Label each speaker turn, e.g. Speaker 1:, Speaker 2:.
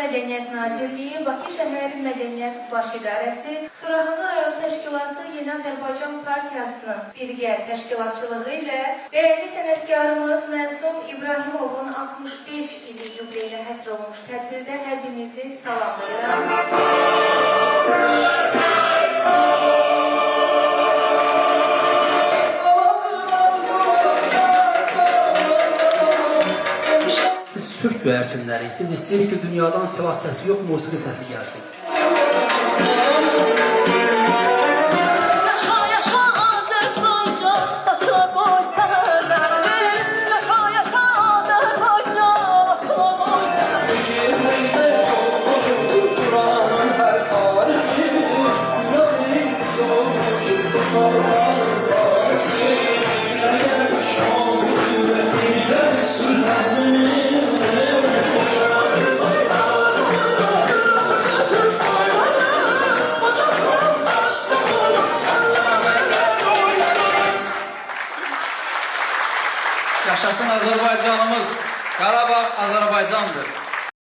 Speaker 1: Mədəniyyət Nazirliyi, Bakı Şəhər Mədəniyyət Baş İdarəsi, Suraxanı rayon təşkilatı Yeni Azərbaycan Partiyasının birgə təşkilatçılığı ilə dəyərli sənətkarımız Məsum İbrahimovun 65 ili yubileyinə həsr olunmuş tədbirdə hər birinizi salamlayıram.
Speaker 2: Türk göyərçinləri. Biz istəyirik ki, dünyadan silah səsi yox, musiqi səsi gəlsin.
Speaker 3: Yaşasın Azərbaycanımız, Qarabağ Azərbaycandır.